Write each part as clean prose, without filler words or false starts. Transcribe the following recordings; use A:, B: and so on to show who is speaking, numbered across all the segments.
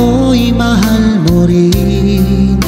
A: ako'y mahal mo rin.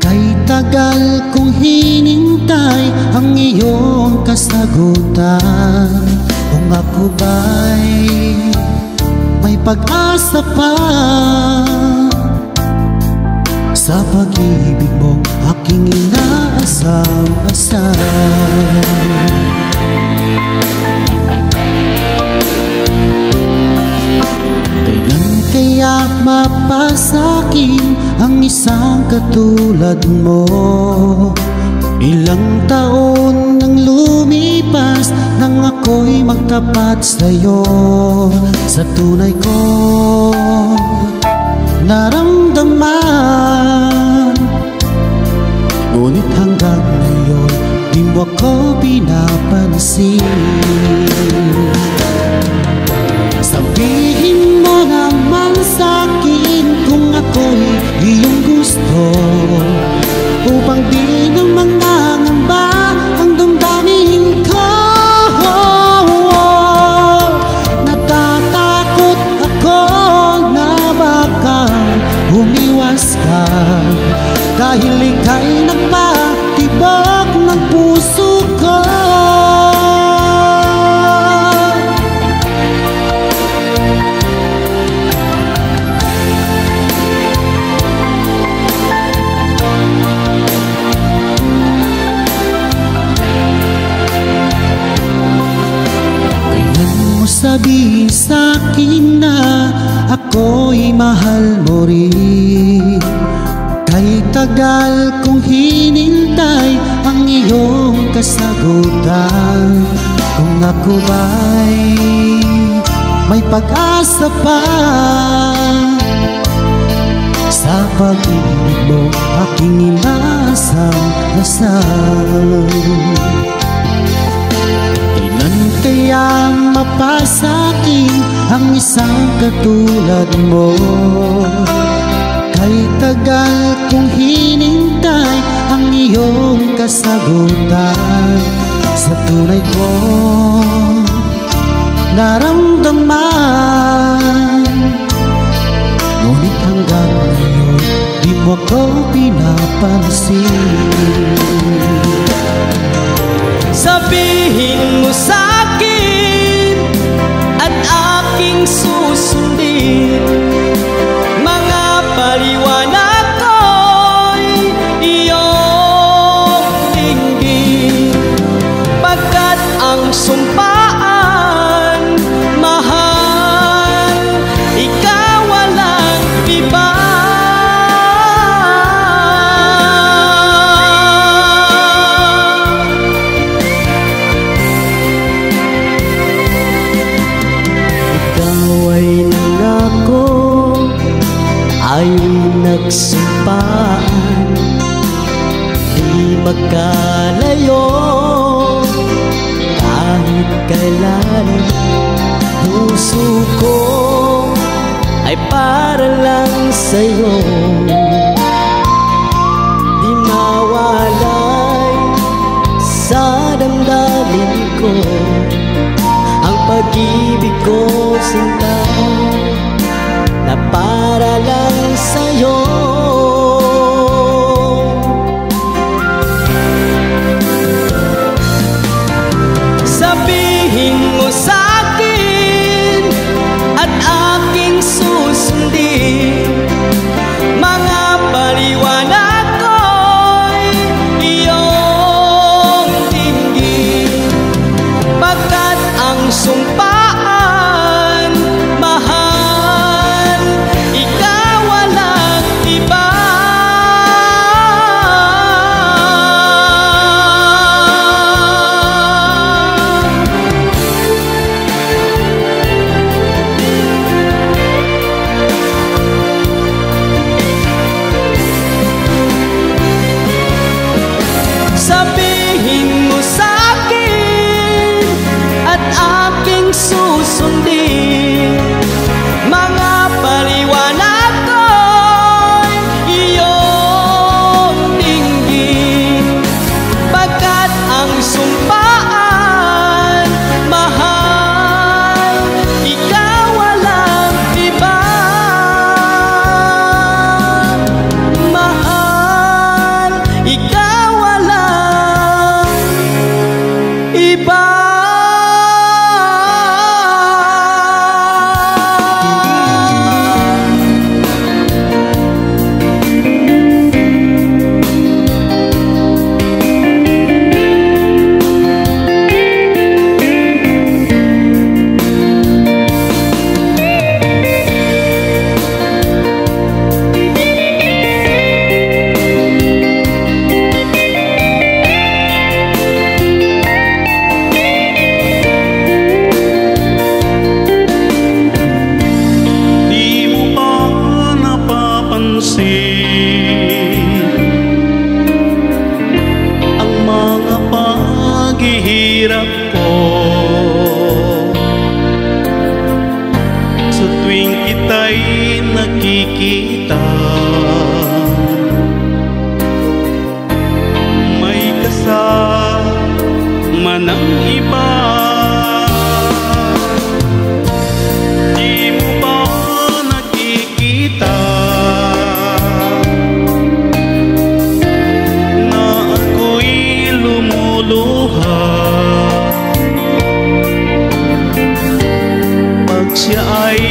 A: Kay tagal kong hinintay ang iyong kasagutan. Kung ako ba'y may pag-asa pa sa pag-ibig mo, aking inaasam-asam. Kailan kaya mapasakin ang isang katulad mo? Ilang taon nang lumipas nang ako'y magtapat sa'yo. Sa tunay ko naramdaman, ngunit hanggang ngayon di mo ako pinapansin. Sabihin mo naman sa'kin kung ako'y iyong gusto, upang di na mangangamba ang damdamin ko. Natatakot ako na baka umiwas ka, dahil ika'y nagpatibok ng puso ko. Sabihin sa'kin na ako'y mahal mo rin. Kay tagal kong hinintay ang iyong kasagutan. Kung ako ba'y may pag-asa pa sa pag-ibig mo, aking inaasam-asam. Kaya mapasakin ang isang katulad mo. Kay tagal kong hinintay ang iyong kasagutan. Sa tunay ko naramdaman, ngunit hanggang ngayon di mo ko pinapansin.
B: Sabihin mo sa'kin at aking susundin, mga paliwanag ko'y iyong dinggin. Pagkat ang sumpaan, mahal, ikaw walang iba. Ay nagsumpaan, di magkalayo kahit kailan. Puso ko ay para lang sa'yo, di mawalay sa damdamin ko ang pag-ibig ko, sinta, na para lang sa'yo. Sabihin mo sa'kin at aking susundin, mga paliwanag ko'y iyong dinggin. Pagkat ang sumpaan,
C: nakikita, may kasama ng iba. Di mo ba nakikita na ako'y lumuluha pag siya ay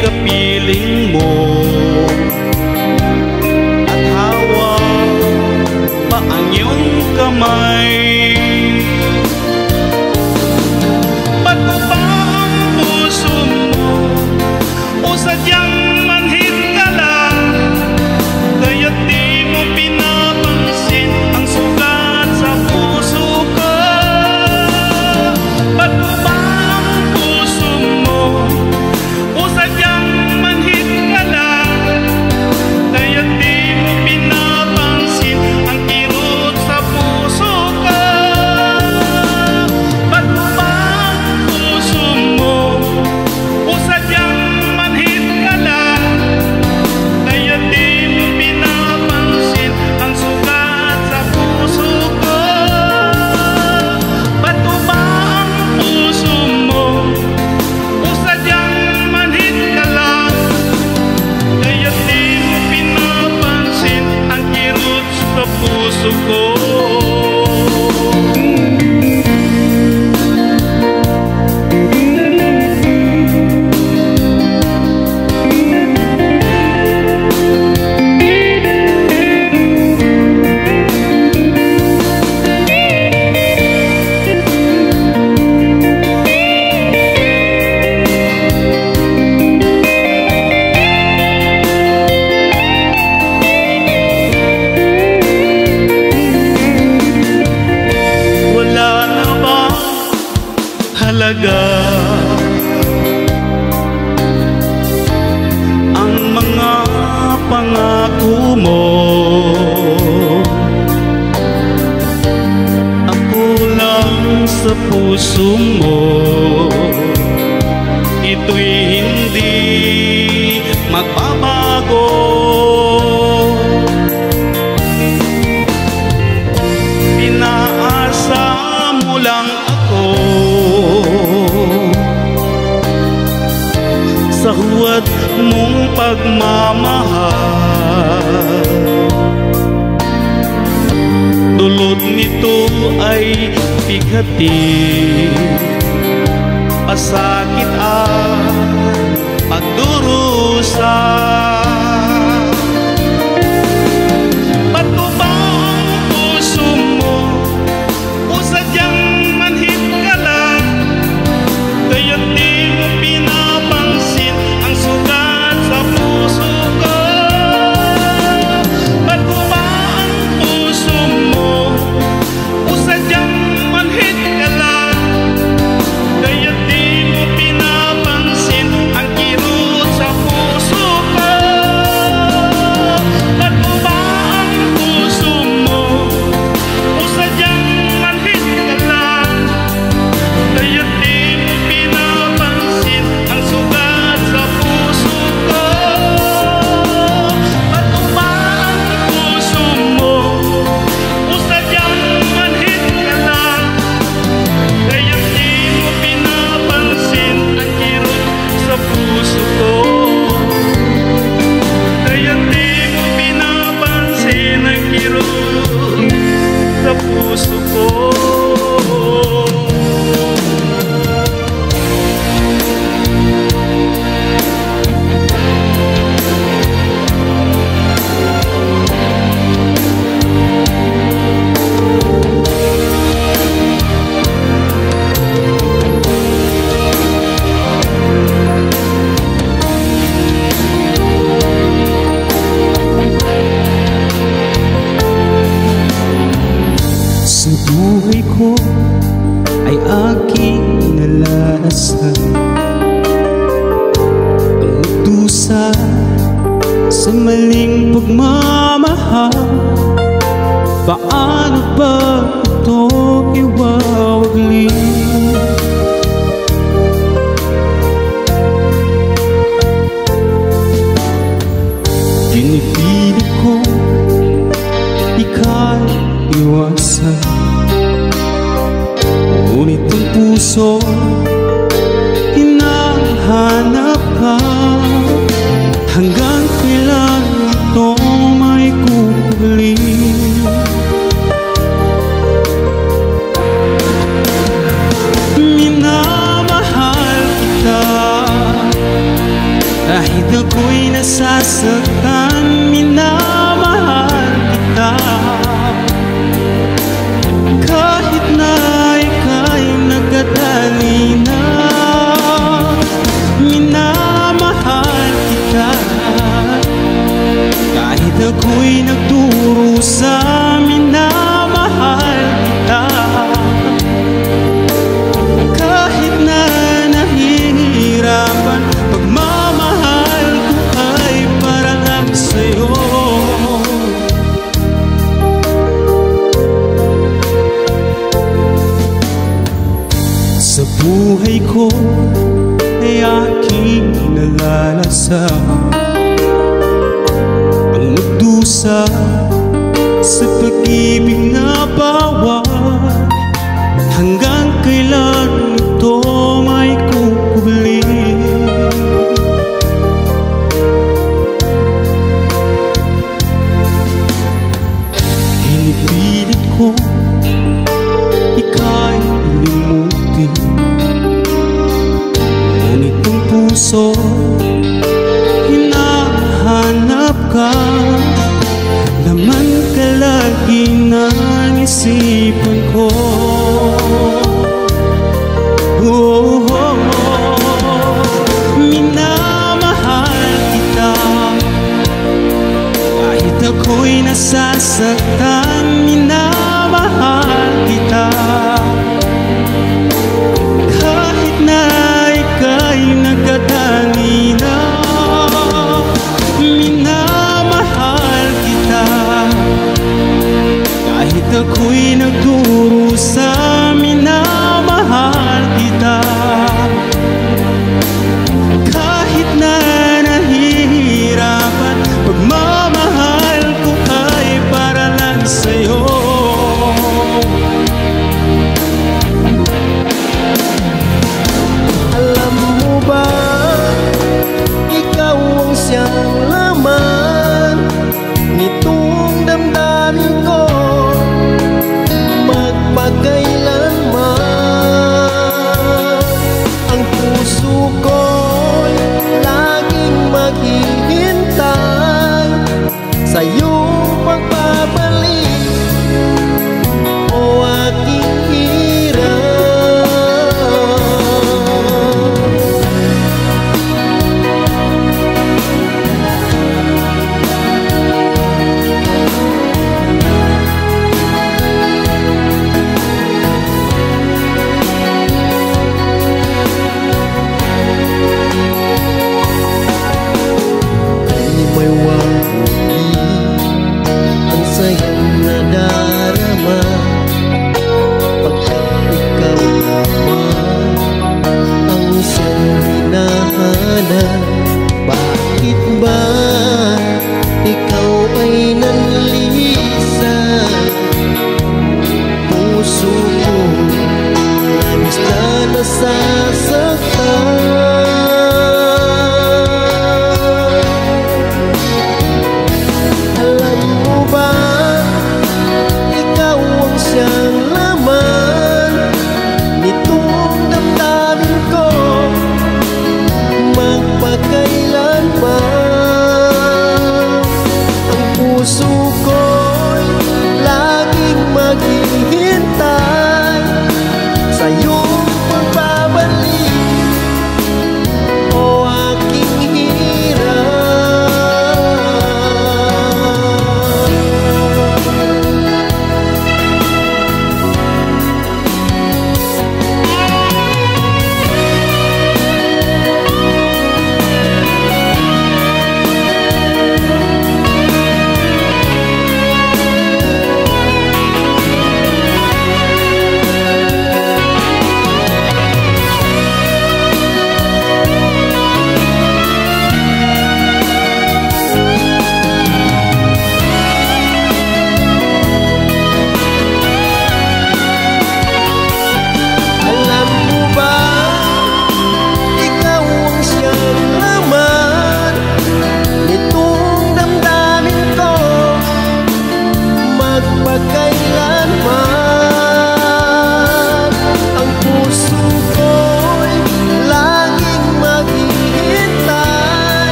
C: kapiling mo at hawak pa ang iyong kamay? Ba't mo ba ang puso mo o sadyang manhid ka lang, kaya't di mo pinapansin ang sugat sa puso ko? Ba't mo ba ang puso mo o sadyang manhid ka lang, kaya't di mo pinapansin ang kirot sa puso ko? Ba't mo ba ang puso mo o sadyang manhid ka lang, kaya't di mo pinapansin ang sugat sa puso ko? Ba't mo ba ang puso mo o sadyang manhid ka lang, kaya't di mo pinapansin ang kirot sa puso ko? Wala na ba halaga ang mga pangako mo? Ako lang sa puso mo, ito'y hindi magbabago. Pinaasa mo lang ako sa huwad mong pagmamahal. Dulot nito ay bigati, pasakit at pagdurusa. Ba't mo ba ang puso mo o sadyang manhid ka lang, kaya't di mo pinapansin ang sugat sa puso ko? Ba't mo ba ang puso mo o sadyang manhid ka lang, kaya't di mo pinapansin ang kirot sa puso ko? Ba't mo ba ang puso mo o sadyang manhid ka lang, kaya't di mo pinapansin ang sugat sa puso ko? Ba't mo ba ang puso mo o sadyang manhid ka lang, kaya't di mo pinapansin ang kirot sa puso ko? Kaya't di mo pinapansin ang kirot sa puso ko.
A: Sa buhay ko ay aking nalalasan ang dusa sa maling pagmamahal. Paano ba ito iwawagli? puso, hinahanap ka. Hanggang kailan ito may kukuli? Minamahal kita kahit ako'y nasasaktan. Minamahal kita kahit na ika'y nagkatali na. Minamahal kita kahit ako'y nagdurusa. Minamahal kita kahit na nahihirapan. Pagmamahal ko ay para lang sa'yo. Sa buhay ko ay aking nalalasap ang magdusa sa pag-ibig na bawat. Hanggang kailan ito may kukubli? Hinipilit ko ika'y limutin, ngunit ang puso hinahanap ka. Laman ka lagi ng isipan ko. Oh, oh, oh. Minamahal kita kahit ako'y nasasaktan. Minamahal kita kahit na ika'y nagkatali na. Minamahal kita kahit ako'y nagdurusa. Minamahal kita kahit na nahihirapan. Pagmamahal ko ay para lang sa'yo.
B: Alam mo ba, ikaw ang siyang laman nitong damdamin ko magpakailanman. Ang puso ko'y laging maghihintay sa iyong pagbabalik, o aking hirap. May wahuli ang sayang nadarama pagkat ikaw naman ang siyang hinahanap.